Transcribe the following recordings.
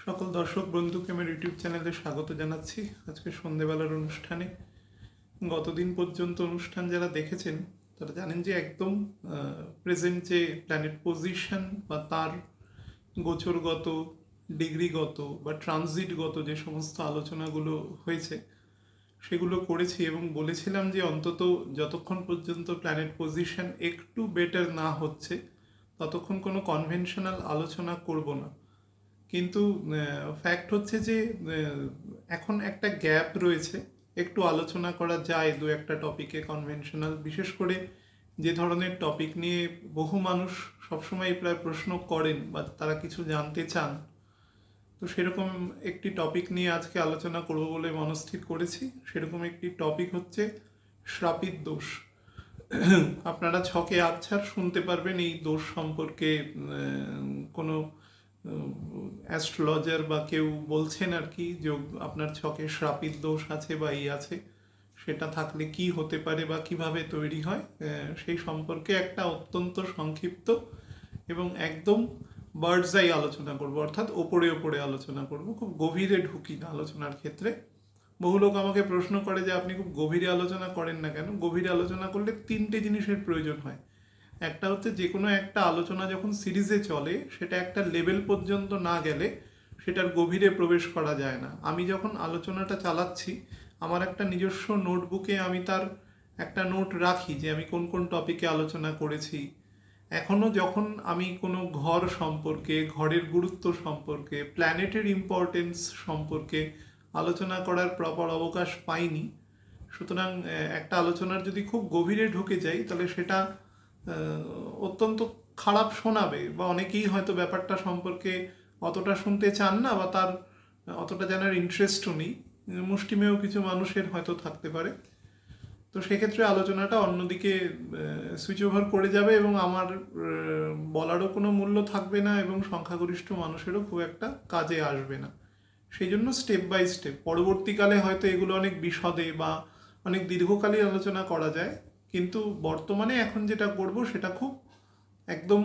সকল দর্শক বন্ধুকে আমার ইউটিউব চ্যানেলে স্বাগত জানাচ্ছি। আজকে সন্ধেবেলার অনুষ্ঠানে গতদিন পর্যন্ত অনুষ্ঠান যারা দেখেছেন তারা জানেন যে একদম প্রেজেন্ট যে প্ল্যানেট পজিশন বা তার গোচরগত, ডিগ্রিগত বা ট্রানজিটগত যে সমস্ত আলোচনাগুলো হয়েছে সেগুলো করেছি এবং বলেছিলাম যে অন্তত যতক্ষণ পর্যন্ত প্ল্যানেট পজিশন একটু বেটার না হচ্ছে ততক্ষণ কোনো কনভেনশনাল আলোচনা করব না। কিন্তু ফ্যাক্ট হচ্ছে যে এখন একটা গ্যাপ রয়েছে, একটু আলোচনা করা যায় দু একটা টপিকে কনভেনশনাল, বিশেষ করে যে ধরনের টপিক নিয়ে বহু মানুষ সবসময় প্রায় প্রশ্ন করেন বা তারা কিছু জানতে চান। তো সেরকম একটি টপিক নিয়ে আজকে আলোচনা করব বলে মনস্থির করেছি। সেরকম একটি টপিক হচ্ছে শ্রাপিত দোষ। আপনারা ছকে আচ্ছার শুনতে পারবেন এই দোষ সম্পর্কে। কোনো অ্যাস্ট্রোলজার বা কেউ বলছেন আর কি যে আপনার ছকে শ্রাপিত দোষ আছে বা এই আছে, সেটা থাকলে কি হতে পারে বা কিভাবে তৈরি হয়, সেই সম্পর্কে একটা অত্যন্ত সংক্ষিপ্ত এবং একদম বার্ডস আই আলোচনা করব, অর্থাৎ ওপরে ওপরে আলোচনা করব, খুব গভীরে ঢুকি না আলোচনার ক্ষেত্রে। বহু লোক আমাকে প্রশ্ন করে যে আপনি খুব গভীরে আলোচনা করেন না কেন। গভীরে আলোচনা করলে তিনটে জিনিসের প্রয়োজন হয়। একটা হচ্ছে যে কোনো একটা আলোচনা যখন সিরিজে চলে সেটা একটা লেভেল পর্যন্ত না গেলে সেটার গভীরে প্রবেশ করা যায় না। আমি যখন আলোচনাটা চালাচ্ছি আমার একটা নিজস্ব নোটবুকে আমি তার একটা নোট রাখি যে আমি কোন কোন টপিকে আলোচনা করেছি। এখনও যখন আমি কোনো ঘর সম্পর্কে, ঘরের গুরুত্ব সম্পর্কে, প্ল্যানেটের ইম্পর্টেন্স সম্পর্কে আলোচনা করার প্রপার অবকাশ পাইনি। সুতরাং একটা আলোচনার যদি খুব গভীরে ঢুকে যাই তাহলে সেটা অত্যন্ত খারাপ শোনাবে বা অনেকেই হয়তো ব্যাপারটা সম্পর্কে অতটা শুনতে চান না বা তার অতটা জানার ইন্টারেস্টও নেই। মুষ্টিমেয় কিছু মানুষের হয়তো থাকতে পারে। তো সেক্ষেত্রে আলোচনাটা অন্যদিকে সুইচ ওভার করে যাবে এবং আমার বলারও কোনো মূল্য থাকবে না এবং সংখ্যাগরিষ্ঠ মানুষেরও খুব একটা কাজে আসবে না। সেই জন্য স্টেপ বাই স্টেপ পরবর্তীকালে হয়তো এগুলো অনেক বিশদে বা অনেক দীর্ঘকালীন আলোচনা করা যায়, কিন্তু বর্তমানে এখন যেটা করব সেটা খুব একদম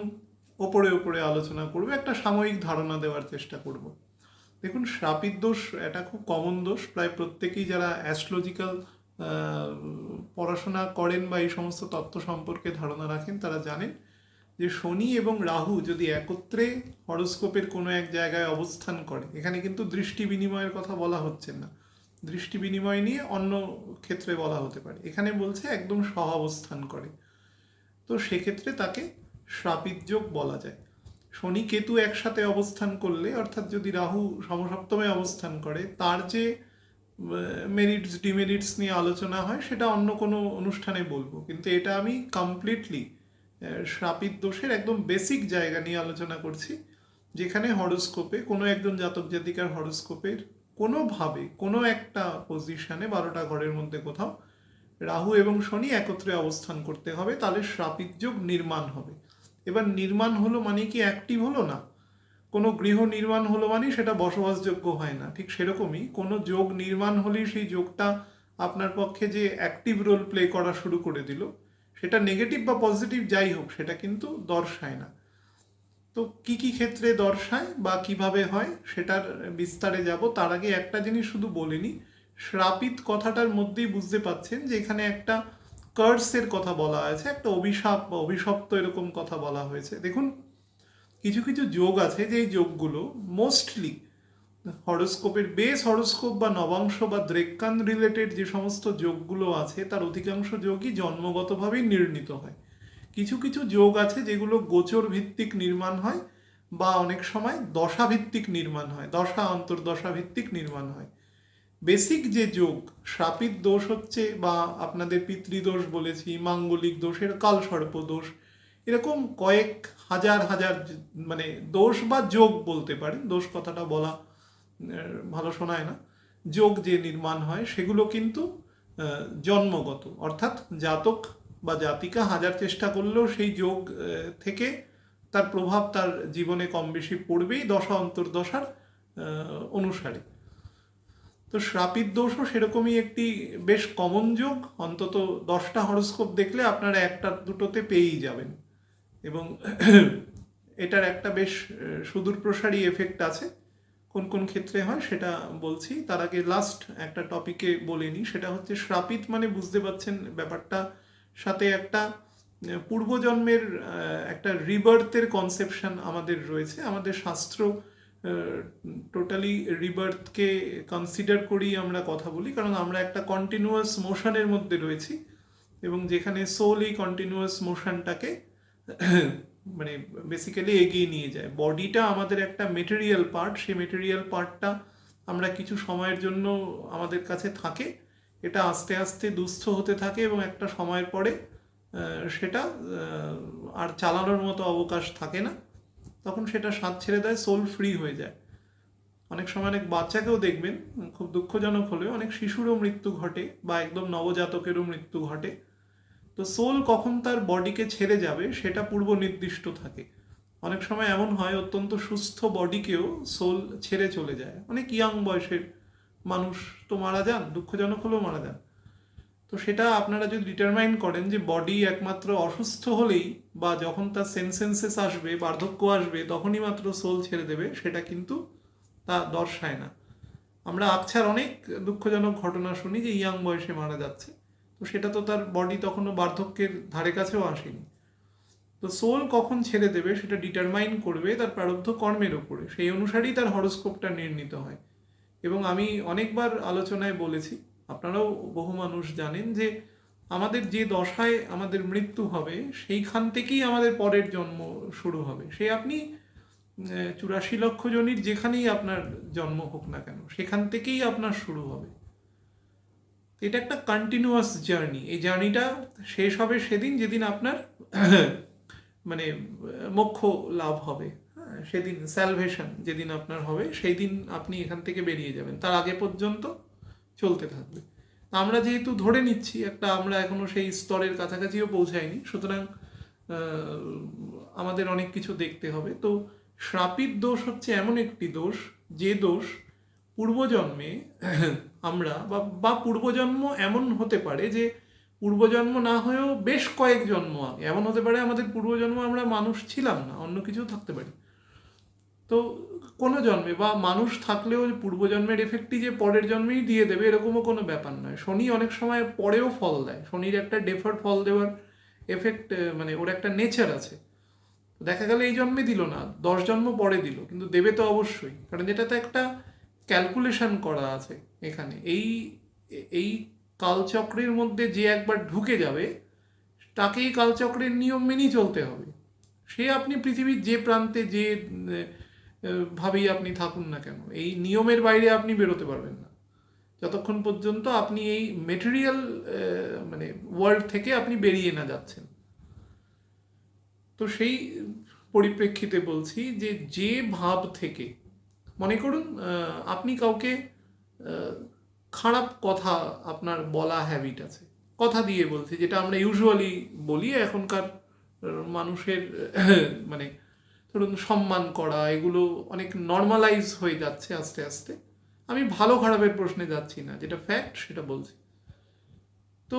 ওপরে ওপরে আলোচনা করব, একটা সাময়িক ধারণা দেওয়ার চেষ্টা করব। দেখুন, শ্রাপিত দোষ এটা খুব কমন দোষ। প্রায় প্রত্যেকেই যারা অ্যাস্ট্রোলজিক্যাল পড়াশোনা করেন বা এই সমস্ত তত্ত্ব সম্পর্কে ধারণা রাখেন তারা জানেন যে শনি এবং রাহু যদি একত্রে হরোস্কোপের কোনো এক জায়গায় অবস্থান করে, এখানে কিন্তু দৃষ্টি বিনিময়ের কথা বলা হচ্ছে না, দৃষ্টি বিনিময় নিয়ে অন্য ক্ষেত্রে বলা হতে পারে, এখানে বলছে একদম সহ অবস্থান করে, তো সেক্ষেত্রে তাকে শ্রাপিত যোগ বলা যায়। শনি কেতু একসাথে অবস্থান করলে, অর্থাৎ যদি রাহু সমসপ্তমে অবস্থান করে, তার যে মেরিটস ডিমেরিটস নিয়ে আলোচনা হয় সেটা অন্য কোনো অনুষ্ঠানে বলবো, কিন্তু এটা আমি কমপ্লিটলি শ্রাপিত দোষের একদম বেসিক জায়গা নিয়ে আলোচনা করছি, যেখানে হরোস্কোপে কোনো একজন জাতক জাতিকার হরোস্কোপের কোনোভাবে কোনো একটা পজিশনে 12টা ঘরের মধ্যে কোথাও রাহু এবং শনি একত্রে অবস্থান করতে হবে, তাহলে শ্রাপিত যোগ নির্মাণ হবে। এবার নির্মাণ হলো মানে কি অ্যাক্টিভ হলো না, কোনো গৃহ নির্মাণ হলো মানে সেটা বসবাসযোগ্য হয় না, ঠিক সেরকমই কোনো যোগ নির্মাণ হলেই সেই যোগটা আপনার পক্ষে যে অ্যাক্টিভ রোল প্লে করা শুরু করে দিল, সেটা নেগেটিভ বা পজিটিভ যাই হোক সেটা কিন্তু দর্শায় না। তো কি কি ক্ষেত্রে দর্শায় বা কিভাবে হয় সেটার বিস্তারে যাব, তার আগে একটা জিনিস শুধু বলিনি। শ্রাপিত কথাটার মধ্যেই বুঝতে পাচ্ছেন যে এখানে একটা কার্সের কথা বলা আছে, একটা অভিশাপ বা অভিশপ্ত এরকম কথা বলা হয়েছে। দেখুন, কিছু কিছু যোগ আছে যে যোগগুলো মোস্টলি হরোস্কোপের বেস হরোস্কোপ বা নবাংশ বা দ্রেক্কান রিলেটেড যে সমস্ত যোগগুলো আছে তার অধিকাংশ যোগই জন্মগতভাবেই নির্ণীত হয়। কিছু কিছু যোগ আছে যেগুলো গোচর ভিত্তিক নির্মাণ হয় বা অনেক সময় দশা ভিত্তিক নির্মাণ হয়, দশা অন্তর্দশা ভিত্তিক নির্মাণ হয়। বেসিক যে যোগ শ্রাপিত দোষ হচ্ছে, বা আপনাদের পিতৃদোষ বলেছি, মাঙ্গলিক দোষের কালসর্প দোষ, এরকম কয়েক হাজার হাজার মানে দোষ বা যোগ বলতে পারেন, দোষ কথাটা বলা ভালো শোনায় না, যোগ যে নির্মাণ হয় সেগুলো কিন্তু জন্মগত, অর্থাৎ জাতক বা জাতিকা হাজার চেষ্টা করলেও সেই যোগ থেকে তার প্রভাব তার জীবনে কম বেশি পড়বেই দশা অন্তর্দশার অনুসারে। তো শ্রাপিত দোষও সেরকমই একটি বেশ কমন যোগ, অন্তত 10টা হরোস্কোপ দেখলে আপনারা একটা দুটোতে পেয়েই যাবেন, এবং এটার একটা বেশ সুদূরপ্রসারী এফেক্ট আছে। কোন কোন ক্ষেত্রে হয় সেটা বলছি। তার আগে লাস্ট একটা টপিকে বলে নিই, সেটা হচ্ছে শ্রাপিত মানে বুঝতে পারছেন ব্যাপারটা, সাথে একটা পূর্বজন্মের একটা রিবার্থের কনসেপশন আমাদের রয়েছে। আমাদের শাস্ত্র টোটালি রিবার্থকে কনসিডার করেই আমরা কথা বলি, কারণ আমরা একটা কন্টিনিউয়াস মোশনের মধ্যে রয়েছি, এবং যেখানে সোল এই কন্টিনিউয়াস মোশনটাকে মানে বেসিক্যালি এগিয়ে নিয়ে যায়। বডিটা আমাদের একটা মেটেরিয়াল পার্ট, সেই মেটেরিয়াল পার্টটা আমরা কিছু সময়ের জন্য আমাদের কাছে থাকে, এটা আস্তে আস্তে দুস্থ হতে থাকে এবং একটা সময়ের পরে সেটা আর চালানোর মতো অবকাশ থাকে না, তখন সেটা স্বাদ ছেড়ে দেয়, সোল ফ্রি হয়ে যায়। অনেক সময় অনেক বাচ্চাকেও দেখবেন, খুব দুঃখজনক হলেও অনেক শিশুরও মৃত্যু ঘটে বা একদম নবজাতকেরও মৃত্যু ঘটে। তো সোল কখন তার বডিকে ছেড়ে যাবে সেটা পূর্ব নির্দিষ্ট থাকে। অনেক সময় এমন হয় অত্যন্ত সুস্থ বডিকেও সোল ছেড়ে চলে যায়, অনেক ইয়াং বয়সের মানুষ তো মারা যান, দুঃখজনক হলেও মারা যান। তো সেটা আপনারা যদি ডিটারমাইন করেন যে বডি একমাত্র অসুস্থ হলেই বা যখন তার সেন্সেস আসবে, বার্ধক্য আসবে, তখনই মাত্র সোল ছেড়ে দেবে, সেটা কিন্তু তা দর্শায় না। আমরা আকছার অনেক দুঃখজনক ঘটনা শুনি যে ইয়াং বয়সে মারা যাচ্ছে, তো সেটা তো তার বডি তখনও বার্ধক্যের ধারে কাছেও আসেনি। তো সোল কখন ছেড়ে দেবে সেটা ডিটারমাইন করবে তার প্রারব্ধ কর্মের ওপরে, সেই অনুসারেই তার হরোস্কোপটা নির্ণীত হয়। এবং আমি অনেকবার আলোচনায় বলেছি, আপনারাও বহু মানুষ জানেন, যে আমাদের যে দশায় আমাদের মৃত্যু হবে সেইখান থেকেই আমাদের পরের জন্ম শুরু হবে। সে আপনি 84 লক্ষ জনির যেখানেই আপনার জন্ম হোক না কেন, সেখান থেকেই আপনার শুরু হবে। এটা একটা কন্টিনিউয়াস জার্নি। এই জার্নিটা শেষ হবে সেদিন যেদিন আপনার মানে মোক্ষ লাভ হবে, সেদিন স্যালভেশন যেদিন আপনার হবে, সেই দিন আপনি এখান থেকে বেরিয়ে যাবেন। তার আগে পর্যন্ত চলতে থাকবে। আমরা যেহেতু ধরে নিচ্ছি একটা, আমরা এখনো সেই স্তরের কাছাকাছিও পৌঁছাইনি, সুতরাং আমাদের অনেক কিছু দেখতে হবে। তো শ্রাপিত দোষ হচ্ছে এমন একটি দোষ, যে দোষ পূর্বজন্মে আমরা বা পূর্বজন্ম এমন হতে পারে যে পূর্বজন্ম না হয়েও বেশ কয়েক জন্ম আগে এমন হতে পারে আমাদের পূর্বজন্ম আমরা মানুষ ছিলাম না, অন্য কিছু থাকতে পারি। তো কোনো জন্মে বা মানুষ থাকলেও পূর্বজন্মের এফেক্টই যে পরের জন্মেই দিয়ে দেবে এরকমও কোনো ব্যাপার নয়। শনি অনেক সময় পরেও ফল দেয়, শনির একটা ডেফার্ড ফল দেওয়ার এফেক্ট, মানে ওর একটা নেচার আছে। দেখা গেল এই জন্মে দিল না, 10 জন্ম পরে দিল, কিন্তু দেবে তো অবশ্যই, কারণ এটাতে একটা ক্যালকুলেশন করা আছে এখানে। এই কালচক্রের মধ্যে যে একবার ঢুকে যাবে তাকেই কালচক্রের নিয়ম মেনেই চলতে হবে। সে আপনি পৃথিবীর যে প্রান্তে যে ভাবেই আপনি থাকুন না কেন, এই নিয়মের বাইরে আপনি বেরোতে পারবেন না যতক্ষণ পর্যন্ত আপনি এই মেটেরিয়াল মানে ওয়ার্ল্ড থেকে আপনি বেরিয়ে না যাচ্ছেন। তো সেই পরিপ্রেক্ষিতে বলছি যে যে ভাব থেকে, মনে করুন আপনি কাউকে খারাপ কথা আপনার বলা হ্যাবিট আছে, কথা দিয়ে বলছি, যেটা আমরা ইউজুয়ালি বলি এখনকার মানুষের মানে ধরুন সম্মান করা, এগুলো অনেক নর্মালাইজ হয়ে যাচ্ছে আস্তে আস্তে। আমি ভালো খারাপের প্রশ্নে যাচ্ছি না, যেটা ফ্যাক্ট সেটা বলছি। তো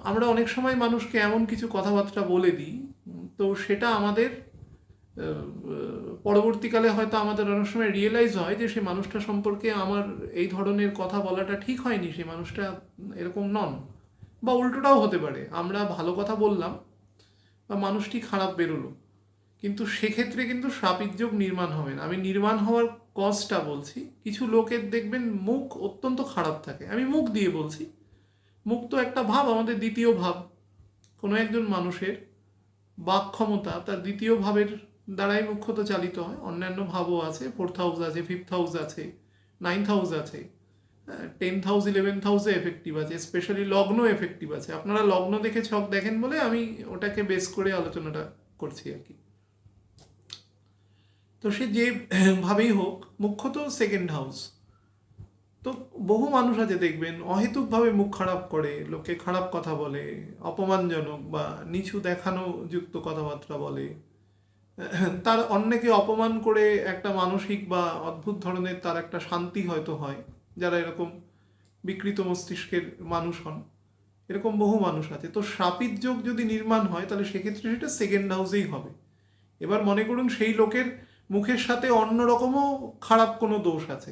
আমরা অনেক সময় মানুষকে এমন কিছু কথাবার্তা বলে দিই, তো সেটা আমাদের পরবর্তীকালে হয়তো আমাদের অনেক সময় রিয়েলাইজ হয় যে সেই মানুষটা সম্পর্কে আমার এই ধরনের কথা বলাটা ঠিক হয়নি, সেই মানুষটা এরকম নন। বা উল্টোটাও হতে পারে, আমরা ভালো কথা বললাম বা মানুষটি খারাপ বেরোলো, কিন্তু সেক্ষেত্রে কিন্তু শ্রাপিত যোগ নির্মাণ হবে না। আমি নির্মাণ হওয়ার কজটা বলছি। কিছু লোকের দেখবেন মুখ অত্যন্ত খারাপ থাকে, আমি মুখ দিয়ে বলছি, মুখ তো একটা ভাব, আমাদের দ্বিতীয় ভাব। কোনো একজন মানুষের বাক ক্ষমতা তার দ্বিতীয় ভাবের দ্বারাই মুখ্যত চালিত হয়। অন্যান্য ভাবও আছে, 4th হাউস আছে, 5th হাউস আছে, 9th হাউস আছে, 10th হাউস 11th হাউসে এফেক্টিভ আছে, স্পেশালি লগ্ন এফেক্টিভ আছে। আপনারা লগ্ন দেখে ছক দেখেন বলে আমি ওটাকে বেস করে আলোচনাটা করছি আর কি। তো সে যে ভাবেই হোক, মুখ্যত 2nd হাউস। তো বহু মানুষ আছে দেখবেন অহেতুকভাবে মুখ খারাপ করে, লোকে খারাপ কথা বলে, অপমানজনক বা নিচু দেখানো যুক্ত কথাবার্তা বলে, তার অন্যকে অপমান করে একটা মানসিক বা অদ্ভুত ধরনের তার একটা শান্তি হয়তো হয়। যারা এরকম বিকৃত মস্তিষ্কের মানুষ হন, এরকম বহু মানুষ আছে। তো শ্রাপিত যোগ যদি নির্মাণ হয় তাহলে সেক্ষেত্রে সেটা 2nd হাউসেই হবে। এবার মনে করুন সেই লোকের মুখের সাথে অন্যরকমও খারাপ কোনো দোষ আছে,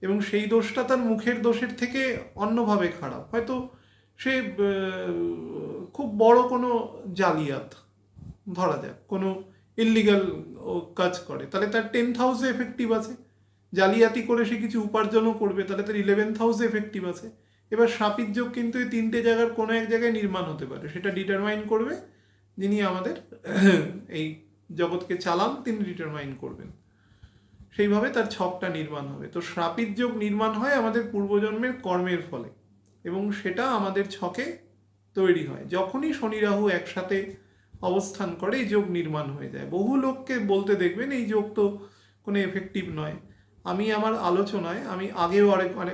এবং সেই দোষটা তার মুখের দোষের থেকে অন্যভাবে খারাপ। হয়তো সে খুব বড় কোনো জালিয়াত, ধরা যাক কোনো ইল্লিগাল কাজ করে, তাহলে তার 10th হাউসে এফেক্টিভ আছে। জালিয়াতি করে সে কিছু উপার্জনও করবে, তাহলে তার 11th হাউসে এফেক্টিভ আছে। এবার সাপির যোগ কিন্তু এই 3টে জায়গার কোনো এক জায়গায় নির্মাণ হতে পারে, সেটা ডিটারমাইন করবে যিনি আমাদের এই জগৎকে চালান, তিনি ডিটারমাইন করবেন, সেইভাবে তার ছকটা নির্মাণ হবে। তো শ্রাপিত যোগ নির্মাণ হয় আমাদের পূর্বজন্মের কর্মের ফলে, এবং সেটা আমাদের ছকে তৈরি হয় যখনই শনি রাহু একসাথে অবস্থান করে, এই যোগ নির্মাণ হয়ে যায়। বহু লোককে বলতে দেখবেন এই যোগ তো কোনো এফেক্টিভ নয়। আমি আমার আলোচনায় আমি আগেও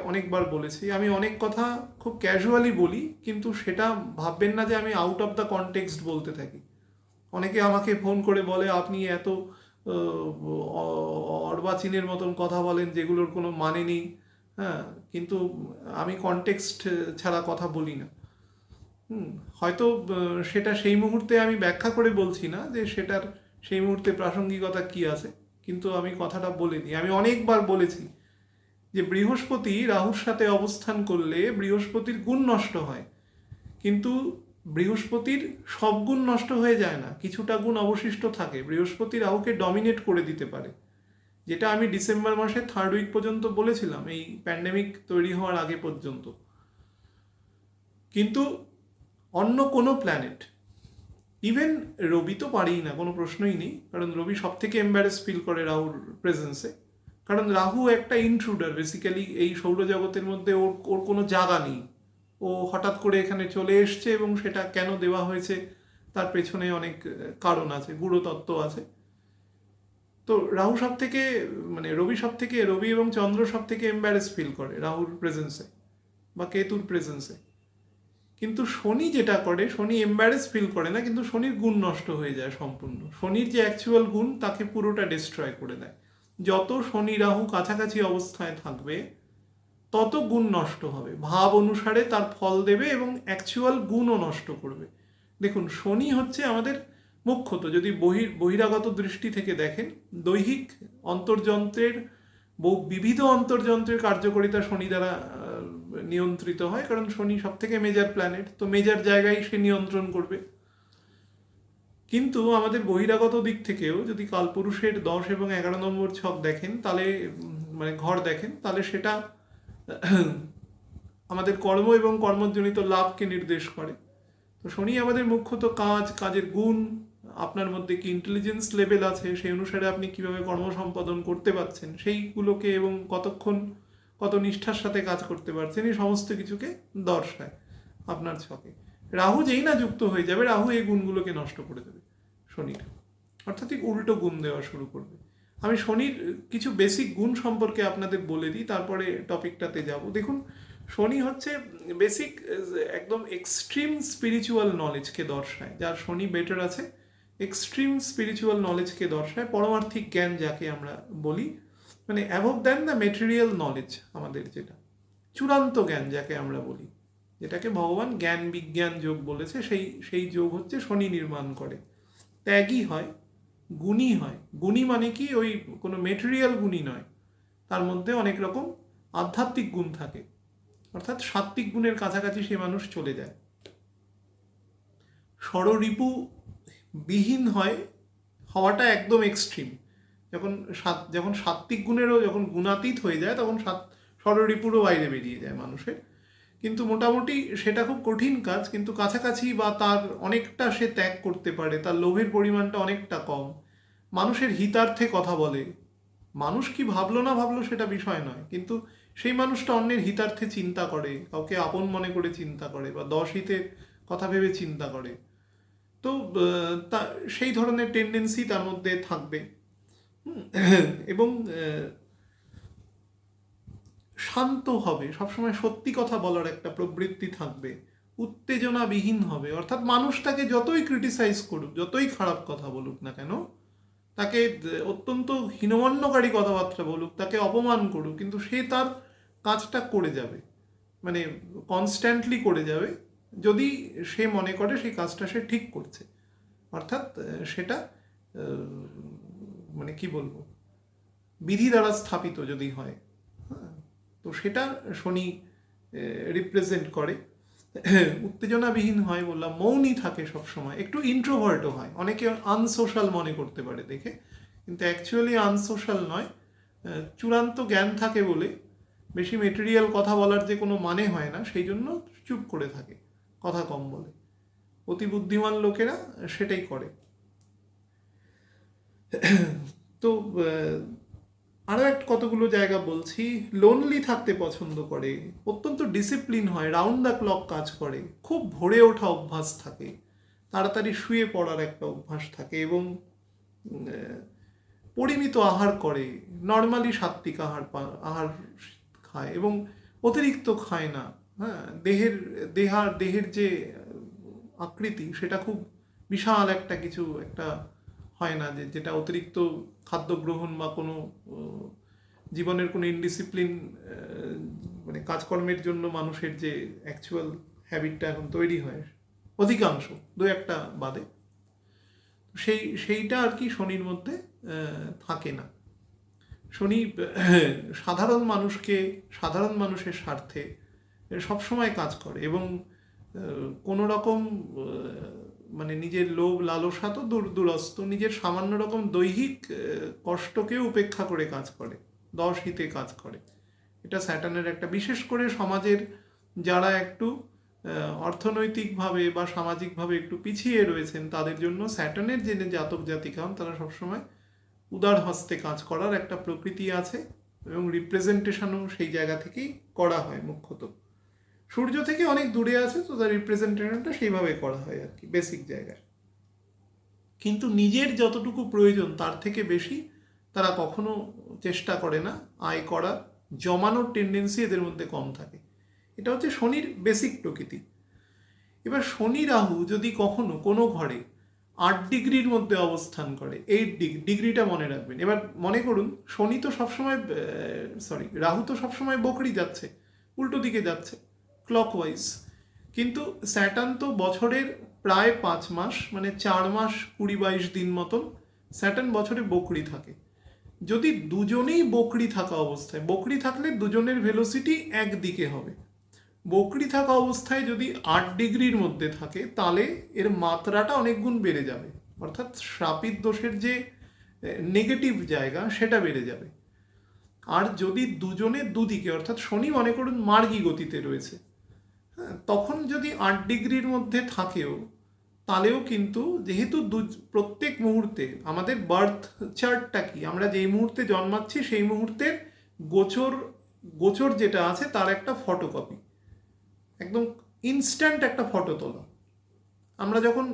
অনেকবার বলেছি, আমি অনেক কথা খুব ক্যাজুয়ালি বলি, কিন্তু সেটা ভাববেন না যে আমি আউট অফ দ্য কনটেক্সট বলতে থাকি। অনেকে আমাকে ফোন করে বলে আপনি এত অর্বাচীনের মতন কথা বলেন যেগুলোর কোনো মানে নেই। হ্যাঁ, কিন্তু আমি কনটেক্সট ছাড়া কথা বলি না। হয়তো সেটা সেই মুহূর্তে আমি ব্যাখ্যা করে বলছি না যে সেটার সেই মুহূর্তে প্রাসঙ্গিকতা কি আছে, কিন্তু আমি কথাটা বলে দিই। আমি অনেকবার বলেছি যে বৃহস্পতি রাহুর সাথে অবস্থান করলে বৃহস্পতির গুণ নষ্ট হয়, কিন্তু বৃহস্পতির সব গুণ নষ্ট হয়ে যায় না, কিছুটা গুণ অবশিষ্ট থাকে। বৃহস্পতি রাহুকে ডমিনেট করে দিতে পারে, যেটা আমি ডিসেম্বর মাসে 3rd উইক পর্যন্ত বলেছিলাম, এই প্যান্ডেমিক তৈরি হওয়ার আগে পর্যন্ত। কিন্তু অন্য কোনো প্ল্যানেট, ইভেন রবি তো পারেই না, কোনো প্রশ্নই নেই, কারণ রবি সব থেকে এম্বারেস ফিল করে রাহুর প্রেজেন্সে, কারণ রাহু একটা ইন্ট্রুডার বেসিক্যালি এই সৌরজগতের মধ্যে। ওর কোনো জায়গা নেই, ও হঠাৎ করে এখানে চলে এসছে, এবং সেটা কেন দেওয়া হয়েছে তার পেছনে অনেক কারণ আছে, গূঢ়তত্ত্ব আছে। তো রাহু সব থেকে রবি এবং চন্দ্র সব থেকে এম্বারেস ফিল করে রাহুর প্রেজেন্সে বা কেতুর প্রেজেন্সে। কিন্তু শনি যেটা করে, শনি এম্বারেস ফিল করে না, কিন্তু শনির গুণ নষ্ট হয়ে যায় সম্পূর্ণ। শনির যে অ্যাকচুয়াল গুণ তাকে পুরোটা ডিস্ট্রয় করে দেয়। যত শনি রাহু কাছাকাছি অবস্থায় থাকবে তত গুণ নষ্ট হবে, ভাব অনুসারে তার ফল দেবে এবং অ্যাকচুয়াল গুণও নষ্ট করবে। দেখুন, শনি হচ্ছে আমাদের মুখ্যত যদি বহিরাগত দৃষ্টি থেকে দেখেন, দৈহিক অন্তর্যন্ত্রের বিবিধ অন্তর্যন্ত্রের কার্যকারিতা শনি দ্বারা নিয়ন্ত্রিত হয়, কারণ শনি সব থেকে মেজর প্ল্যানেট, তো মেজর জায়গায় সে নিয়ন্ত্রণ করবে। কিন্তু আমাদের বহিরাগত দিক থেকেও যদি কালপুরুষের 10 এবং 11 নম্বর ছক দেখেন, তাহলে মানে ঘর দেখেন, তাহলে সেটা আমাদের কর্ম এবং কর্মজনিত লাভকে নির্দেশ করে। তো শনি আমাদের মুখ্যত কাজের গুণ, আপনার মধ্যে কি ইন্টেলিজেন্স লেভেল আছে, সেই অনুসারে আপনি কিভাবে কর্ম সম্পাদন করতে পারছেন সেইগুলোকে, এবং কত নিষ্ঠার সাথে কাজ করতে পারছেন, এই সমস্ত কিছুকে দর্শায় আপনার ছকে। রাহু যেই না যুক্ত হয়ে যাবে, রাহু এই গুণগুলোকে নষ্ট করে দেবে শনির, অর্থাৎ উল্টো গুণ দেওয়া শুরু করবে। আমি শনির কিছু বেসিক গুণ সম্পর্কে আপনাদের বলে দিই, তারপরে টপিকটাতে যাব। দেখুন, শনি হচ্ছে বেসিক একদম এক্সট্রিম স্পিরিচুয়াল নলেজকে দর্শায়। যার শনি বেটার আছে, এক্সট্রিম স্পিরিচুয়াল নলেজকে দর্শায়, পরমার্থিক জ্ঞান যাকে আমরা বলি, মানে above than the material knowledge, আমাদের যেটা চূড়ান্ত জ্ঞান যাকে আমরা বলি, যেটাকে ভগবান জ্ঞান বিজ্ঞান যোগ বলেছে, সেই যোগ হচ্ছে শনি নির্মাণ করে। ত্যাগী হয়, গুণী হয়। গুণী মানে কি, ওই কোনো মেটেরিয়াল গুণী নয়, তার মধ্যে অনেক রকম আধ্যাত্মিক গুণ থাকে, অর্থাৎ সাত্ত্বিক গুণের কাছাকাছি সে মানুষ চলে যায়। ষড়রিপু বিহীন হওয়াটা একদম এক্সট্রিম। যখন সাত্ত্বিক গুণেরও যখন গুণাতীত হয়ে যায়, তখন ষড়রিপুরও বাইরে বেরিয়ে যায় মানুষের। কিন্তু মোটামুটি সেটা খুব কঠিন কাজ, কিন্তু কাছাকাছি বা তার অনেকটা সে ত্যাগ করতে পারে, তার লোভের পরিমাণটা অনেকটা কম, মানুষের হিতার্থে কথা বলে। মানুষ কি ভাবলো না ভাবলো সেটা বিষয় নয়, কিন্তু সেই মানুষটা অন্যের হিতার্থে চিন্তা করে, কাউকে আপন মনে করে চিন্তা করে, বা 10 হিতের কথা ভেবে চিন্তা করে। তো সেই ধরনের টেন্ডেন্সি তার মধ্যে থাকবে, এবং শান্ত হবে, সবসময় সত্যি কথা বলার একটা প্রবৃত্তি থাকবে, উত্তেজনাবিহীন হবে। অর্থাৎ মানুষ তাকে যতই ক্রিটিসাইজ করুক, যতই খারাপ কথা বলুক না কেন, তাকে অত্যন্ত হীনমন্যকারী কথাবার্তা বলুক, তাকে অপমান করুক, কিন্তু সে তার কাজটা করে যাবে, মানে কনস্ট্যান্টলি করে যাবে, যদি সে মনে করে সেই কাজটা সে ঠিক করছে। অর্থাৎ সেটা মানে কি বলবো, বিধি দ্বারা স্থাপিত যদি হয়, হ্যাঁ, তো সেটা শনি রিপ্রেজেন্ট করে। উত্তেজনাবিহীন হয় বললাম, মৌনই থাকে সবসময়, একটু ইন্ট্রোভার্টও হয়, অনেকে আনসোশ্যাল মনে করতে পারে দেখে, কিন্তু অ্যাকচুয়ালি আনসোশ্যাল নয়। চূড়ান্ত জ্ঞান থাকে বলে বেশি মেটেরিয়াল কথা বলার যে কোনো মানে হয় না, সেই জন্য চুপ করে থাকে, কথা কম বলে। অতি বুদ্ধিমান লোকেরা সেটাই করে। তো আরও কতগুলো জায়গা বলছি। লোনলি থাকতে পছন্দ করে, অত্যন্ত ডিসিপ্লিন হয়, রাউন্ড দ্য ক্লক কাজ করে, খুব ভোরে ওঠা অভ্যাস থাকে, তাড়াতাড়ি শুয়ে পড়ার একটা অভ্যাস থাকে, এবং পরিমিত আহার করে, নর্মালি সাত্ত্বিক আহার খায়, এবং অতিরিক্ত খায় না। হ্যাঁ, দেহের যে আকৃতি সেটা খুব বিশাল একটা কিছু একটা হয় না, যেটা অতিরিক্ত খাদ্য গ্রহণ বা কোনো জীবনের কোনো ইনডিসিপ্লিন, মানে কাজকর্মের জন্য মানুষের যে অ্যাকচুয়াল হ্যাবিটটা এখন তৈরি হয়, অধিকাংশ, দু একটা বাদে, সেইটা আর কি শনির মধ্যে থাকে না। শনি সাধারণ মানুষের স্বার্থে সবসময় কাজ করে, এবং কোনো রকম মানে নিজের লোভ লালসা তো দূরস্থ, নিজের সামান্য রকম দৈহিক কষ্টকেও উপেক্ষা করে কাজ করে, দশ হিতে কাজ করে। এটা স্যাটার্নের একটা, বিশেষ করে সমাজের যারা একটু অর্থনৈতিকভাবে বা সামাজিকভাবে একটু পিছিয়ে রয়েছেন, তাদের জন্য স্যাটার্নের যে জাতক জাতিকা হন, তারা সবসময় উদার হস্তে কাজ করার একটা প্রকৃতি আছে, এবং রিপ্রেজেন্টেশনও সেই জায়গা থেকেই করা হয় মুখ্যত। সূর্য থেকে অনেক দূরে আছে, তো তার রিপ্রেজেন্টেশনটা সেইভাবে করা হয় আর কি, বেসিক জায়গায়। কিন্তু নিজের যতটুকু প্রয়োজন তার থেকে বেশি তারা কখনো চেষ্টা করে না আয় করা, জমানোর টেন্ডেন্সি এদের মধ্যে কম থাকে। এটা হচ্ছে শনির বেসিক প্রকৃতি। এবার শনি রাহু যদি কখনো কোনো ঘরে 8 ডিগ্রির মধ্যে অবস্থান করে, 8 ডিগ্রিটা মনে রাখবেন। এবার মনে করুন শনি তো সবসময় রাহু তো সবসময় বকরি যাচ্ছে, উল্টো দিকে যাচ্ছে ক্লকওয়াইজ, কিন্তু স্যাটার্ন তো বছরের প্রায় 5 মাস, মানে 4 মাস 20-22 দিন মতন স্যাটার্ন বছরে বকরি থাকে। যদি দুজনেই বকরি থাকা অবস্থায়, বকরি থাকলে দুজনের ভেলোসিটি একদিকে হবে, বকরি থাকা অবস্থায় যদি 8 ডিগ্রির মধ্যে থাকে, তাহলে এর মাত্রাটা অনেক গুণ বেড়ে যাবে, অর্থাৎ শ্রাপিত দোষের যে নেগেটিভ জায়গা সেটা বেড়ে যাবে। আর যদি দুজনের দুদিকে, অর্থাৎ শনি মনে করুন মার্গী গতিতে রয়েছে, হ্যাঁ, তখন যদি 8 ডিগ্রির মধ্যে থাকেও, তাহলেও কিন্তু যেহেতু প্রত্যেক মুহূর্তে আমাদের বার্থ চার্টটা কি, আমরা যেই মুহূর্তে জন্মাচ্ছি সেই মুহূর্তের গোচর যেটা আছে তার একটা ফটোকপি, একদম ইনস্ট্যান্ট একটা ফটো তোলা। আমরা যখন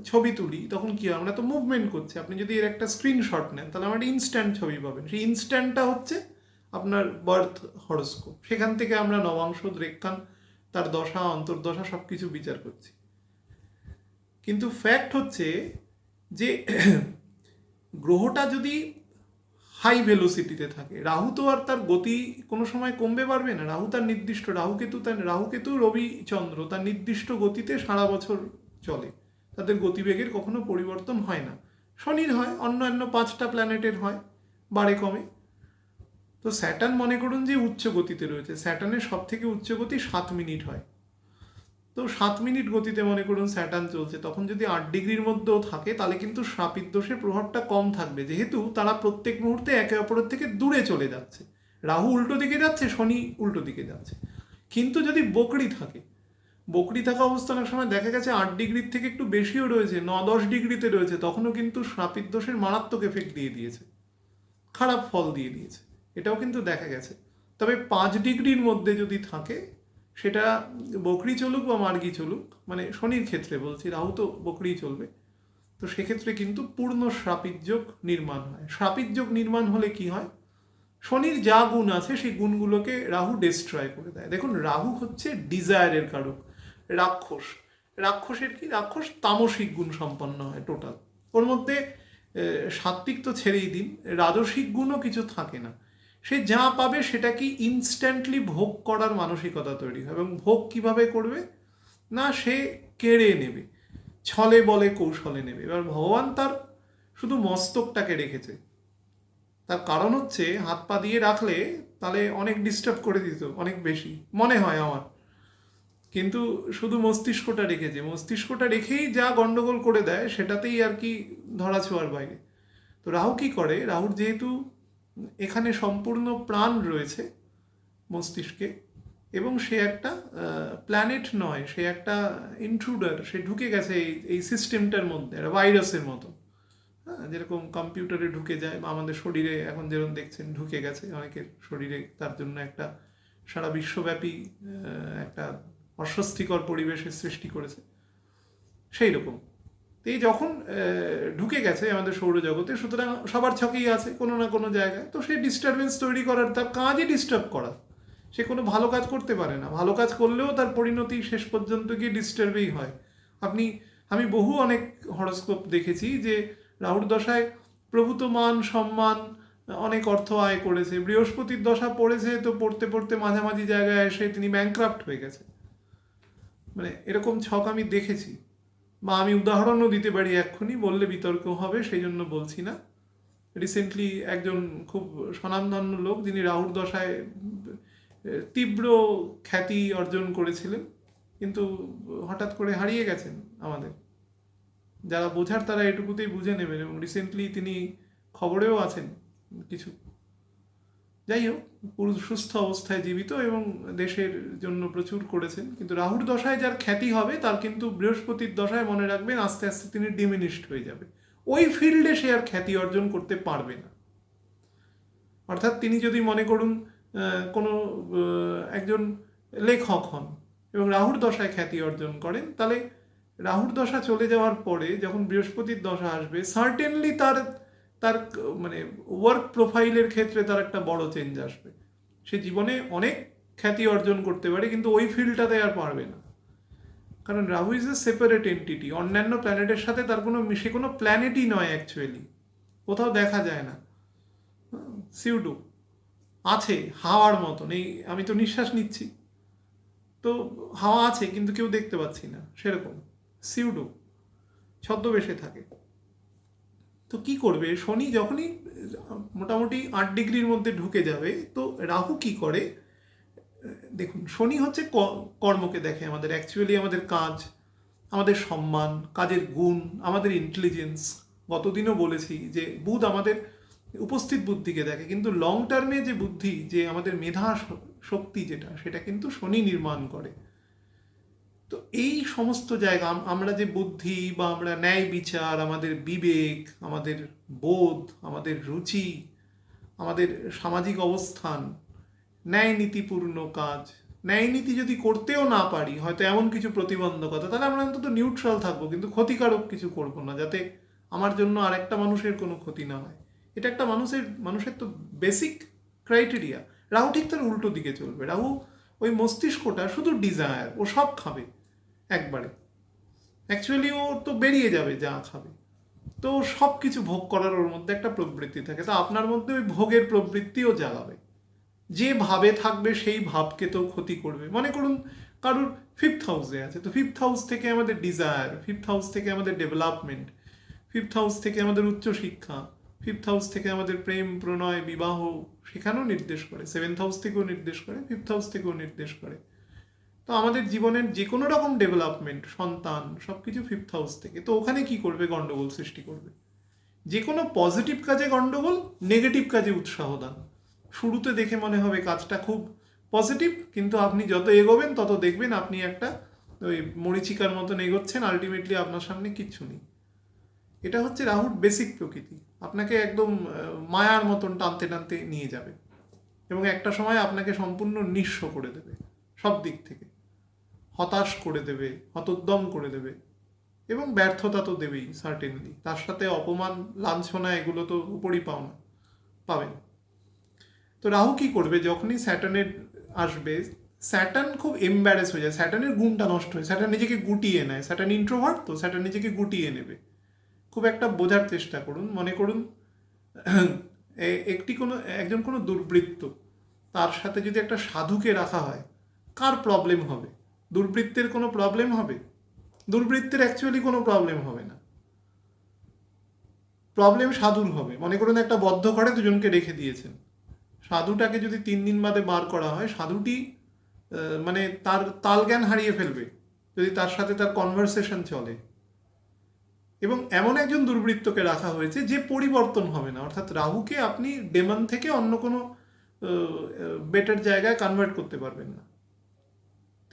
ছবি তুলি তখন কি হয়, আমরা তো মুভমেন্ট করছি, আপনি যদি এর একটা স্ক্রিনশট নেন তাহলে আমরা ইনস্ট্যান্ট ছবি পাবেন। সেই ইনস্ট্যান্টটা হচ্ছে আপনার বার্থ হরোস্কোপ। সেখান থেকে আমরা নবাংশ, রেখান, তার দশা, অন্তর্দশা সব কিছু বিচার করছি। কিন্তু ফ্যাক্ট হচ্ছে যে গ্রহটা যদি হাই ভেলোসিটিতে থাকে, রাহু তো আর তার গতি কোনো সময় কমবে পারবে না। রাহু তার নির্দিষ্ট, রাহুকেতু রবি চন্দ্র তার নির্দিষ্ট গতিতে সারা বছর চলে, তাদের গতিবেগের কখনো পরিবর্তন হয় না। শনির হয়, অন্যান্য 5টা প্ল্যানেটের হয়, বাড়ে কমে। তো স্যাটার্ন মনে করুন যে উচ্চ গতিতে রয়েছে, স্যাটার্নের সব থেকে উচ্চ গতি 7 মিনিট হয়। তো 7 মিনিট গতিতে মনে করুন স্যাটার্ন চলছে, তখন যদি 8 ডিগ্রির মধ্যেও থাকে তাহলে কিন্তু শ্রাপিত দোষের প্রভাবটা কম থাকবে, যেহেতু তারা প্রত্যেক মুহূর্তে একে অপরের থেকে দূরে চলে যাচ্ছে। রাহু উল্টো দিকে যাচ্ছে, শনি উল্টো দিকে যাচ্ছে। কিন্তু যদি বকরি থাকে, বকরি থাকা অবস্থা অনেক সময় দেখা গেছে 8 ডিগ্রির থেকে একটু বেশিও রয়েছে, 9-10 ডিগ্রিতে রয়েছে, তখনও কিন্তু শ্রাপিত দোষের মারাত্মক এফেক্ট দিয়ে দিয়েছে, খারাপ ফল দিয়ে দিয়েছে, এটাও কিন্তু দেখা গেছে। তবে 5 ডিগ্রির মধ্যে যদি থাকে, সেটা বকরি চলুক বা মার্গী চলুক, মানে শনির ক্ষেত্রে বলছি, রাহু তো বকরিই চলবে, তো সেক্ষেত্রে কিন্তু পূর্ণ শ্রাপিত যোগ নির্মাণ হয়। শ্রাপিত যোগ নির্মাণ হলে কি হয়, শনির যা গুণ আছে সেই গুণগুলোকে রাহু ডিস্ট্রয় করে দেয়। দেখুন, রাহু হচ্ছে ডিজায়ারের কারক, রাক্ষসের কি, রাক্ষস তামসিক গুণ সম্পন্ন হয় টোটাল, ওর মধ্যে সাত্ত্বিক তো ছেড়েই দিন, রাজসিক গুণও কিছু থাকে না। সে যা পাবে সেটা কি ইনস্ট্যান্টলি ভোগ করার মানসিকতা তৈরি হয়, এবং ভোগ কিভাবে করবে না, সে কেড়ে নেবে, ছলে বলে কৌশলে নেবে। এবার ভগবান তার শুধু মস্তকটাকে রেখেছে, তার কারণ হচ্ছে হাত পা দিয়ে রাখলে তাহলে অনেক ডিস্টার্ব করে দিত, অনেক বেশি মনে হয় আমার। কিন্তু শুধু মস্তিষ্কটা রেখেছে, মস্তিষ্কটা রেখেই যা গন্ডগোল করে দেয় সেটাতেই আর কি ধরা ছোঁয়ার বাইরে। তো রাহু কি করে, রাহুর যেহেতু এখানে সম্পূর্ণ প্রাণ রয়েছে মস্তিষ্কে, এবং সে একটা প্ল্যানেট নয়, সে একটা ইন্ট্রুডার, সে ঢুকে গেছে এই সিস্টেমটার মধ্যে, একটা ভাইরাসের মতো। হ্যাঁ, যেরকম কম্পিউটারে ঢুকে যায় বা আমাদের শরীরে এখন যেরকম দেখছেন ঢুকে গেছে অনেকের শরীরে, তার জন্য একটা সারা বিশ্বব্যাপী একটা অস্বস্তিকর পরিবেশের সৃষ্টি করেছে, সেই রকম। এই যখন ঢুকে গেছে আমাদের সৌরজগতে, সুতরাং সবার ছকেই আছে কোনো না কোনো জায়গায়, তো সে ডিস্টারবেন্স তৈরি করার, তার কাজই ডিস্টার্ব করা। সে কোনো ভালো কাজ করতে পারে না, ভালো কাজ করলেও তার পরিণতি শেষ পর্যন্ত গিয়ে ডিস্টার্বেই হয়। আপনি, আমি অনেক হরস্কোপ দেখেছি যে রাহুর দশায় প্রভূত মান সম্মান, অনেক অর্থ আয় করেছে, বৃহস্পতির দশা পড়েছে তো পড়তে পড়তে মাঝামাঝি জায়গায় এসে তিনি ব্যাংক্রাফ্ট হয়ে গেছে। মানে এরকম ছক আমি দেখেছি, বা আমি উদাহরণও দিতে পারি এক্ষুনি, বললে বিতর্ক হবে সেই জন্য বলছি না। রিসেন্টলি একজন খুব স্বনামধন্য লোক, যিনি রাহুর দশায় তীব্র খ্যাতি অর্জন করেছিলেন, কিন্তু হঠাৎ করে হারিয়ে গেছেন আমাদের। যারা বোঝার তারা এটুকুতেই বুঝে নেবেন, এবং রিসেন্টলি তিনি খবরেও আছেন কিছু। যাই হোক, পুরো সুস্থ অবস্থায় জীবিত এবং দেশের জন্য প্রচুর করেছেন। কিন্তু রাহুর দশায় যার খ্যাতি হবে তার কিন্তু বৃহস্পতির দশায়, মনে রাখবেন, আস্তে আস্তে তিনি ডিমিনিশড হয়ে যাবে, ওই ফিল্ডে সে আর খ্যাতি অর্জন করতে পারবে না। অর্থাৎ তিনি যদি মনে করুন কোনো একজন লেখক হন এবং রাহুর দশায় খ্যাতি অর্জন করেন, তাহলে রাহুর দশা চলে যাওয়ার পরে যখন বৃহস্পতির দশা আসবে, সার্টেনলি তার তার মানে ওয়ার্ক প্রোফাইলের ক্ষেত্রে তার একটা বড় চেঞ্জ আসবে। সে জীবনে অনেক খ্যাতি অর্জন করতে পারে, কিন্তু ওই ফিল্ডটাতে আর পারবে না। কারণ Rahu is a separate entity, অন্যান্য প্ল্যানেটের সাথে তার সে কোনো প্ল্যানেটই নয় অ্যাকচুয়ালি, কোথাও দেখা যায় না, সিউডো আছে হাওয়ার মতন। এই আমি তো নিঃশ্বাস নিচ্ছি, তো হাওয়া আছে কিন্তু কেউ দেখতে পাচ্ছি না, সেরকম সিউডো, ছদ্মবেশে থাকে। তো কি করবে, শনি যখনই মোটামুটি 8 ডিগ্রির মধ্যে ঢুকে যাবে, তো রাহু কি করে, দেখুন শনি হচ্ছে কর্মকে দেখে, আমাদের অ্যাকচুয়ালি আমাদের কাজ, আমাদের সম্মান, কাজের গুণ, আমাদের ইন্টেলিজেন্স। গতদিনও বলেছি যে বুধ আমাদের উপস্থিত বুদ্ধিকে দেখে, কিন্তু লং টার্মে যে বুদ্ধি, যে আমাদের মেধা শক্তি যেটা, সেটা কিন্তু শনি নির্মাণ করে। তো এই সমস্ত জায়গা, আমরা যে বুদ্ধি বা আমরা ন্যায় বিচার, আমাদের বিবেক, আমাদের বোধ, আমাদের রুচি, আমাদের সামাজিক অবস্থান, ন্যায় নীতিপূর্ণ কাজ, ন্যায় নীতি যদি করতেও না পারি, হয়তো এমন কিছু প্রতিবন্ধকতা, তাহলে আমরা অন্তত নিউট্রাল থাকবো, কিন্তু ক্ষতিকারক কিছু করবো না, যাতে আমার জন্য আরেকটা মানুষের কোনো ক্ষতি না হয়। এটা একটা মানুষের তো বেসিক ক্রাইটেরিয়া। রাহু ঠিক তার উল্টো দিকে চলবে। রাহু ওই মস্তিষ্কটা শুধু ডিজায়ার, ও সব খাবে একবারে, অ্যাকচুয়ালি ও তো বেরিয়ে যাবে যা খাবে, তো সব কিছু ভোগ করার ওর মধ্যে একটা প্রবৃত্তি থাকে। তো আপনার মধ্যে ওই ভোগের প্রবৃত্তিও জ্বালাবে, যে ভাবে থাকবে সেই ভাবকে তো ক্ষতি করবে। মনে করুন কারুর 5th হাউসে আছে, তো 5th হাউস থেকে আমাদের ডিজায়ার, 5th হাউস থেকে আমাদের ডেভেলপমেন্ট, 5th হাউস থেকে আমাদের উচ্চশিক্ষা, 5th হাউস থেকে আমাদের প্রেম প্রণয় বিবাহ, সেখানেও নির্দেশ করে, 7th হাউস থেকেও নির্দেশ করে, 5th হাউস থেকেও নির্দেশ করে। তো আমাদের জীবনের যে কোনো রকম ডেভেলপমেন্ট, সন্তান, সব কিছু 5th হাউস থেকে। তো ওখানে কি করবে, গন্ডগোল সৃষ্টি করবে। যে কোনো পজিটিভ কাজে গন্ডগোল, নেগেটিভ কাজে উৎসাহ দান। শুরুতে দেখে মনে হবে কাজটা খুব পজিটিভ, কিন্তু আপনি যত এগোবেন তত দেখবেন আপনি একটা ওই মরিচিকার মতন এগোচ্ছেন, আলটিমেটলি আপনার সামনে কিচ্ছু নেই। এটা হচ্ছে রাহুর বেসিক প্রকৃতি, আপনাকে একদম মায়ার মতন টানতে টানতে নিয়ে যাবে, এবং একটা সময় আপনাকে সম্পূর্ণ নিঃস্ব করে দেবে সব দিক থেকে, হতাশ করে দেবে, হতোদ্যম করে দেবে, এবং ব্যর্থতা তো দেবেই সার্টেনলি, তার সাথে অপমান, লাঞ্ছনা, এগুলো তো উপরই পাবেন। তো রাহু কি করবে, যখনই স্যাটার্নের আসবে, স্যাটার্ন খুব এম্বারেস হয়ে যায়, স্যাটার্নের গুণটা নষ্ট হয়, স্যাটার্ন নিজেকে গুটিয়ে নেয়, স্যাটার্ন ইন্ট্রোভার্ট, তো স্যাটার্ন নিজেকে গুটিয়ে নেবে। খুব একটা বোঝার চেষ্টা করুন। মনে করুন একজন কোনো দুর্বৃত্ত, তার সাথে যদি একটা সাধুকে রাখা হয়, কার প্রবলেম হবে? দুর্বৃত্তের কোনো প্রবলেম হবে? দুর্বৃত্তের অ্যাকচুয়ালি কোনো প্রবলেম হবে না। প্রবলেম সাধুর হবে। মনে করুন একটা বদ্ধ ঘরে দুজনকে রেখে দিয়েছেন, সাধুটাকে যদি 3 দিন বাদে বার করা হয়, সাধুটি মানে তার তালজ্ঞান হারিয়ে ফেলবে যদি তার সাথে তার কনভারসেশন চলে। এবং এমন একজন দুর্বৃত্তকে রাখা হয়েছে যে পরিবর্তন হবে না, অর্থাৎ রাহুকে আপনি ডেমন থেকে অন্য কোনো বেটার জায়গায় কনভার্ট করতে পারবেন না,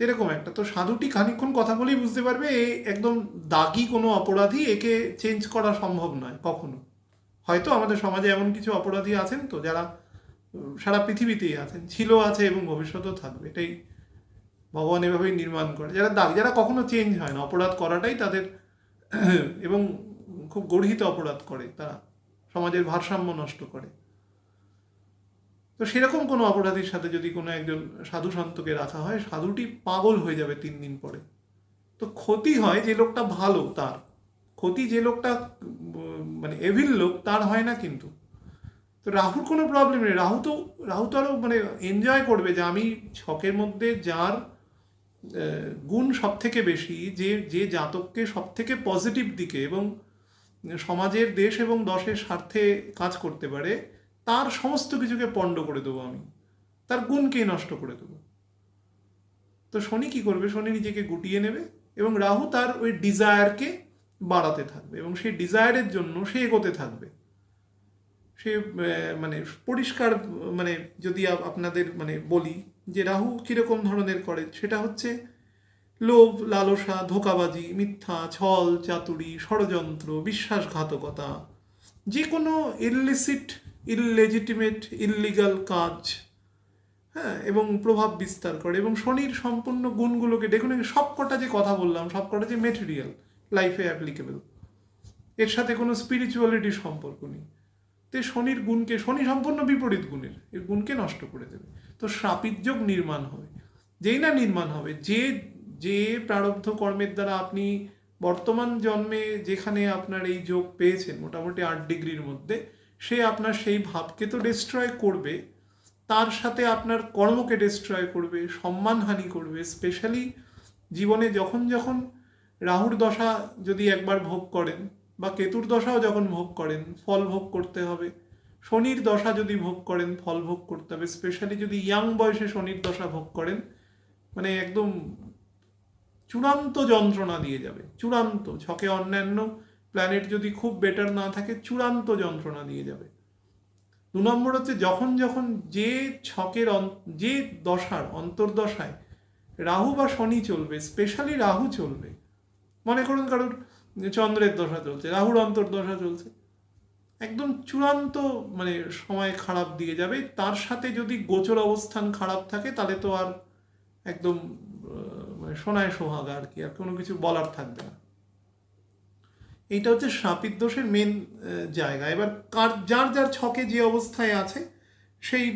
এরকম একটা। তো সাধুটি খানিকক্ষণ কথা বলেই বুঝতে পারবে এ একদম দাগি কোনো অপরাধী, একে চেঞ্জ করা সম্ভব নয় কখনো। হয়তো আমাদের সমাজে এমন কিছু অপরাধী আছেন তো যারা সারা পৃথিবীতেই আছেন, ছিল, আছে এবং ভবিষ্যতেও থাকবে, এটাই ভগবান এভাবেই নির্মাণ করে। যারা কখনো চেঞ্জ হয় না, অপরাধ করাটাই তাদের এবং খুব গর্হিত অপরাধ করে, তারা সমাজের ভারসাম্য নষ্ট করে। তো সেরকম কোনো অপরাধীর সাথে যদি কোনো একজন সাধু সন্তকে রাখা হয়, সাধুটি পাগল হয়ে যাবে 3 দিন পরে। তো ক্ষতি হয় যে লোকটা ভালো, তার ক্ষতি যে লোকটা মানে এভিল লোক তার হয় না। কিন্তু তো রাহুর কোনো প্রবলেম নেই, রাহু তো আরও মানে এনজয় করবে যে আমি ছকের মধ্যে যার গুণ সব থেকে বেশি, যে জাতককে সব থেকে পজিটিভ দিকে এবং সমাজের, দেশ এবং দশের স্বার্থে কাজ করতে পারে, তার সমস্ত কিছুকে পণ্ড করে দেবো আমি, তার গুণকেই নষ্ট করে দেবো। তো শনি কি করবে? শনি নিজেকে গুটিয়ে নেবে এবং রাহু তার ওই ডিজায়ারকে বাড়াতে থাকবে এবং সেই ডিজায়ারের জন্য সে এগোতে থাকবে। সে মানে পরিষ্কার, মানে যদি আপনাদের মানে বলি যে রাহু কীরকম ধরনের করে, সেটা হচ্ছে লোভ, লালসা, ধোঁকাবাজি, মিথ্যা, ছল, চাতুরি, ষড়যন্ত্র, বিশ্বাসঘাতকতা, যে কোনো ইললিসিট, ইললেজিটিমেট, ইললিগাল কাজ, হ্যাঁ, এবং প্রভাব বিস্তার করে। এবং শনির সম্পূর্ণ গুণগুলোকে দেখুন, সবকটা যে কথা বললাম সবকটা যে মেটেরিয়াল, লাইফে অ্যাপ্লিকেবল, এর সাথে কোনো স্পিরিচুয়ালিটির সম্পর্ক নেই। তো শনির গুণকে, শনি সম্পূর্ণ বিপরীত গুণের, এর গুণকে নষ্ট করে দেবে। তো শ্রাপিত যোগ নির্মাণ হবে। যেই না নির্মাণ হবে, যে প্রারব্ধ কর্মের দ্বারা আপনি বর্তমান জন্মে যেখানে আপনার এই যোগ পেয়েছেন মোটামুটি 8 ডিগ্রির মধ্যে, সে আপনার সেই ভাবকে তো ডিস্ট্রয় করবে, তার সাথে আপনার কর্মকে ডিস্ট্রয় করবে, সম্মানহানি করবে। স্পেশালি জীবনে যখন যখন রাহুর দশা যদি একবার ভোগ করেন বা কেতুর দশাও যখন ভোগ করেন, ফল ভোগ করতে হবে। শনির দশা যদি ভোগ করেন, ফল ভোগ করতে হবে। স্পেশালি যদি ইয়াং বয়সে শনির দশা ভোগ করেন, মানে একদম চূড়ান্ত যন্ত্রণা দিয়ে যাবে, চূড়ান্ত। ছকে অন্যান্য প্ল্যানেট যদি খুব বেটার না থাকে, চূড়ান্ত যন্ত্রণা দিয়ে যাবে। 2 নম্বর হচ্ছে যখন যখন যে ছকের যে দশার অন্তর্দশায় রাহু বা শনি চলবে, স্পেশালি রাহু চলবে, মনে করুন কারোর চন্দ্রের দশা চলছে, রাহুর অন্তর্দশা চলছে, একদম চূড়ান্ত মানে সময় খারাপ দিয়ে যাবে। তার সাথে যদি গোচর অবস্থান খারাপ থাকে তাহলে তো আর একদম মানে সোনায় সোহাগা আর কি, আর কোনো কিছু বলার থাকবে না। এইটা হচ্ছে শ্রাপিত দোষের মেন জায়গা। এবার যার যার ছকে যে অবস্থায় আছে সেই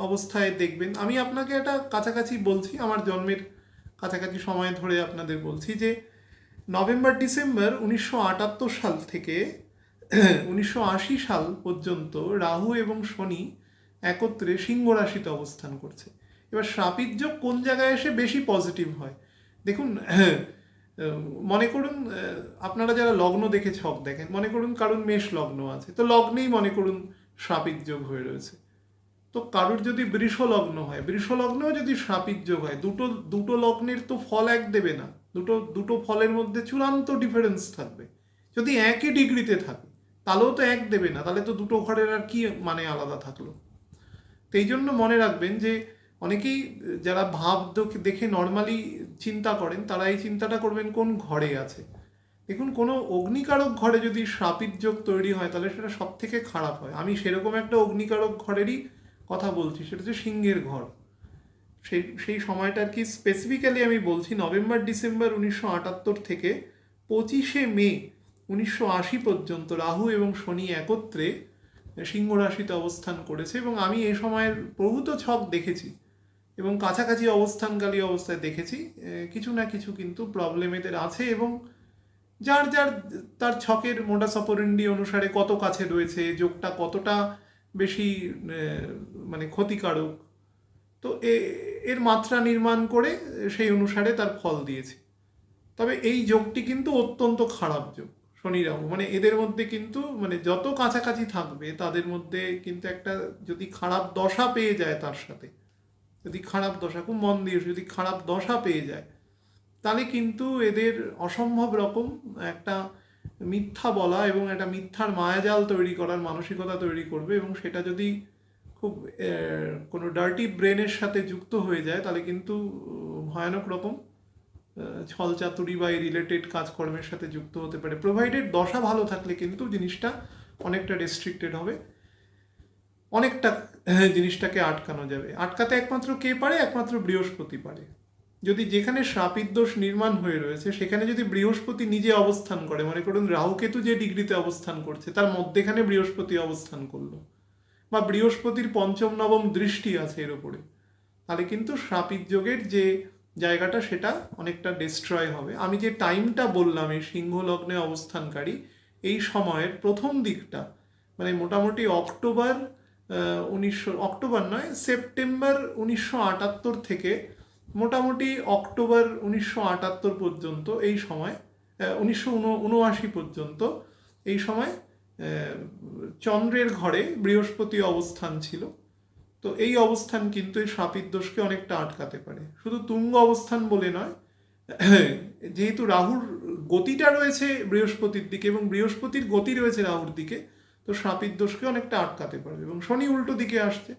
অবস্থায় দেখবেন। আমি আপনাকে এটা কাছাকাছি বলছি, আমার জন্মের কাছাকাছি সময় ধরে আপনাদের বলছি যে নভেম্বর ডিসেম্বর 1978 সাল থেকে 1980 সাল পর্যন্ত রাহু এবং শনি একত্রে সিংহ রাশিতে অবস্থান করছে। এবার শ্রাপিত যোগ কোন জায়গায় এসে বেশি পজিটিভ হয় দেখুন। মনে করুন আপনারা যারা লগ্ন দেখে ছক দেখেন, মনে করুন কারুর মেষ লগ্ন আছে, তো লগ্নেই মনে করুন শ্রাপিত যোগ হয়ে রয়েছে। তো কারুর যদি বৃষ লগ্ন হয়, বৃষ লগ্নেও যদি শ্রাপিত যোগ হয়, দুটো লগ্নের তো ফল এক দেবে না, দুটো ফলের মধ্যে চূড়ান্ত ডিফারেন্স থাকবে। যদি একই ডিগ্রিতে থাকে তাহলেও তো এক দেবে না, তাহলে তো দুটো ঘরের আর কি মানে আলাদা থাকলো। তো এই জন্য মনে রাখবেন যে অনেকেই যারা ভাব দেখে নর্মালি চিন্তা করেন, তারা এই চিন্তাটা করবেন কোন ঘরে আছে। দেখুন, কোনো অগ্নিকারক ঘরে যদি শ্রাপিত যোগ তৈরি হয় তাহলে সেটা সব থেকে খারাপ হয়। আমি সেরকম একটা অগ্নিকারক ঘরেরই কথা বলছি, সেটা হচ্ছে সিংহের ঘর। সেই সময়টা আর কি স্পেসিফিক্যালি আমি বলছি নভেম্বর ডিসেম্বর 1978 থেকে 25শে মে 1980 পর্যন্ত রাহু এবং শনি একত্রে সিংহ রাশিতে অবস্থান করেছে। এবং আমি এই সময়ের প্রভূত ছক দেখেছি এবং কাছাকাছি অবস্থানকালী অবস্থায় দেখেছি কিছু না কিছু কিন্তু প্রবলেম এদের আছে। এবং যার যার তার ছকের মোডাস অপারেন্ডি অনুসারে কত কাছে রয়েছে, যোগটা কতটা বেশি মানে ক্ষতিকারক, তো এর মাত্রা নির্মাণ করে সেই অনুসারে তার ফল দিয়েছে। তবে এই যোগটি কিন্তু অত্যন্ত খারাপ যোগ, শনি রাহু মানে এদের মধ্যে কিন্তু মানে যত কাছাকাছি থাকবে তাদের মধ্যে কিন্তু একটা যদি খারাপ দশা পেয়ে যায়, তার সাথে যদি খারাপ দশা, খুব মন দিয়ে যদি খারাপ দশা পেয়ে যায়, তাহলে কিন্তু এদের অসম্ভব রকম একটা মিথ্যা বলা এবং একটা মিথ্যার মায়াজাল তৈরি করার মানসিকতা তৈরি করবে, এবং সেটা যদি খুব কোনো ডার্টি ব্রেনের সাথে যুক্ত হয়ে যায় তাহলে কিন্তু ভয়ানক রকম ছলচাতুরি বা এই রিলেটেড কাজকর্মের সাথে যুক্ত হতে পারে। প্রোভাইডেড দশা ভালো থাকলে কিন্তু জিনিসটা অনেকটা রেস্ট্রিক্টেড হবে, অনেকটা জিনিসটাকে আটকানো যাবে। আটকাতে একমাত্র কে পারে? একমাত্র বৃহস্পতি পারে। যদি যেখানে শ্রাপিত দোষ নির্মাণ হয়ে রয়েছে সেখানে যদি বৃহস্পতি নিজে অবস্থান করে, মনে করুন রাহুকেতু যে ডিগ্রিতে অবস্থান করছে তার মধ্যেখানে বৃহস্পতি অবস্থান করলো, বা বৃহস্পতির পঞ্চম নবম দৃষ্টি আছে এর উপরে, তাহলে কিন্তু শ্রাপিত যোগের যে জায়গাটা সেটা অনেকটা ডিস্ট্রয় হবে। আমি যে টাইমটা বললাম এই সিংহ লগ্নে অবস্থানকারী এই সময়ের প্রথম দিকটা, মানে মোটামুটি সেপ্টেম্বর 1978 থেকে মোটামুটি অক্টোবর 1978 পর্যন্ত এই সময়, 1979 পর্যন্ত এই সময় চন্দ্রের ঘরে বৃহস্পতি অবস্থান ছিল। তো এই অবস্থান কিন্তু এই শ্রাপিত দোষকে অনেকটা আটকাতে পারে। শুধু তুঙ্গ অবস্থান বলে নয়, যেহেতু রাহুর গতিটা রয়েছে বৃহস্পতির দিকে এবং বৃহস্পতির গতি রয়েছে রাহুর দিকে, তো শ্রাপিত দোষকে অনেকটা আটকাতে পারবে। এবং শনি উল্টো দিকে আসছে,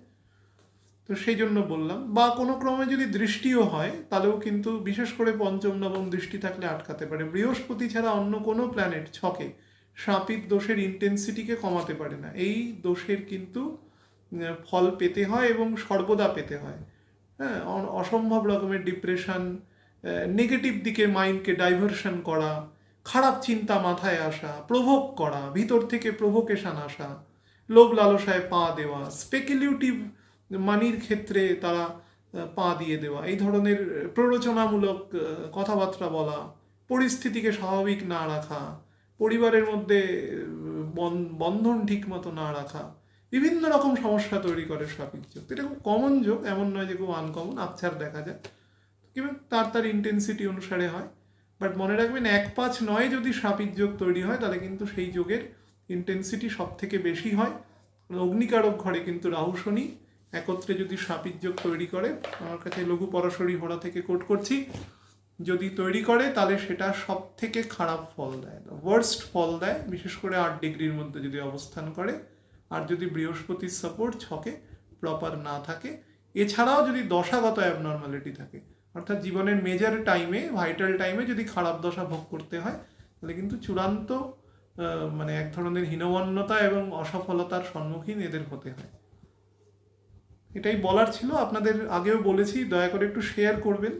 তো সেই জন্য বললাম। বা কোনো ক্রমে যদি দৃষ্টিও হয় তাহলেও কিন্তু, বিশেষ করে পঞ্চম নবম দৃষ্টি থাকলে আটকাতে পারে। বৃহস্পতি ছাড়া অন্য কোনো প্ল্যানেট ছকে শ্রাপিত দোষের ইন্টেন্সিটিকে কমাতে পারে না। এই দোষের কিন্তু ফল পেতে হয় এবং সর্বদা পেতে হয়। হ্যাঁ, অসম্ভব রকমের ডিপ্রেশন, নেগেটিভ দিকে মাইন্ডকে ডাইভার্সন করা, খারাপ চিন্তা মাথায় আসা, প্রভোগ করা, ভিতর থেকে প্রভোকেশন আসা, লোভ লালসায় পা দেওয়া, স্পেকুলেটিভ মানির ক্ষেত্রে তারা পা দিয়ে দেওয়া, এই ধরনের প্ররোচনামূলক কথাবার্তা বলা, পরিস্থিতিকে স্বাভাবিক না রাখা, পরিবারের মধ্যে বন্ধন ঠিক মতো না রাখা, বিভিন্ন রকম সমস্যা তৈরি করে শ্রাপিত যোগ। এটা খুব কমন যোগ, এমন নয় যে খুব আনকমন, আবছার দেখা যায়, কিন্তু তার ইন্টেন্সিটি অনুসারে হয়। বাট মনে রাখবেন 1-5-9 যদি শ্রাপিত যোগ তৈরি হয় তাহলে কিন্তু সেই যোগের ইন্টেন্সিটি সব থেকে বেশি হয়। অগ্নিকারক ঘরে কিন্তু রাহু শনি একত্রে যদি শ্রাপিত যোগ তৈরি করে, আমার কাছে লঘু পরাশরী হোরা থেকে কোট করছি, যদি তৈরি করে তাহলে সেটা সব থেকে খারাপ ফল দেয়, ওয়ার্স্ট ফল দেয়, বিশেষ করে 8 ডিগ্রির মধ্যে যদি অবস্থান করে, আর যদি বৃহস্পতির সাপোর্ট ছকে প্রপার না থাকে। এছাড়াও যদি দশাগত অ্যাবনর্মালিটি থাকে, অর্থাৎ জীবনের মেজর টাইমে, ভাইটাল টাইমে যদি খারাপ দশা ভোগ করতে হয়, তাহলে কিন্তু চূড়ান্ত মানে এক ধরনের হীনমন্যতা এবং অসফলতার সম্মুখীন এদের হতে হয়। এটাই বলার ছিল। আপনাদের আগেও বলেছি, দয়া করে একটু শেয়ার করবেন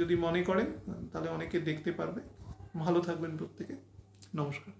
যদি মনে করেন, তাহলে অনেকে দেখতে পারবে। ভালো থাকবেন প্রত্যেকে। নমস্কার।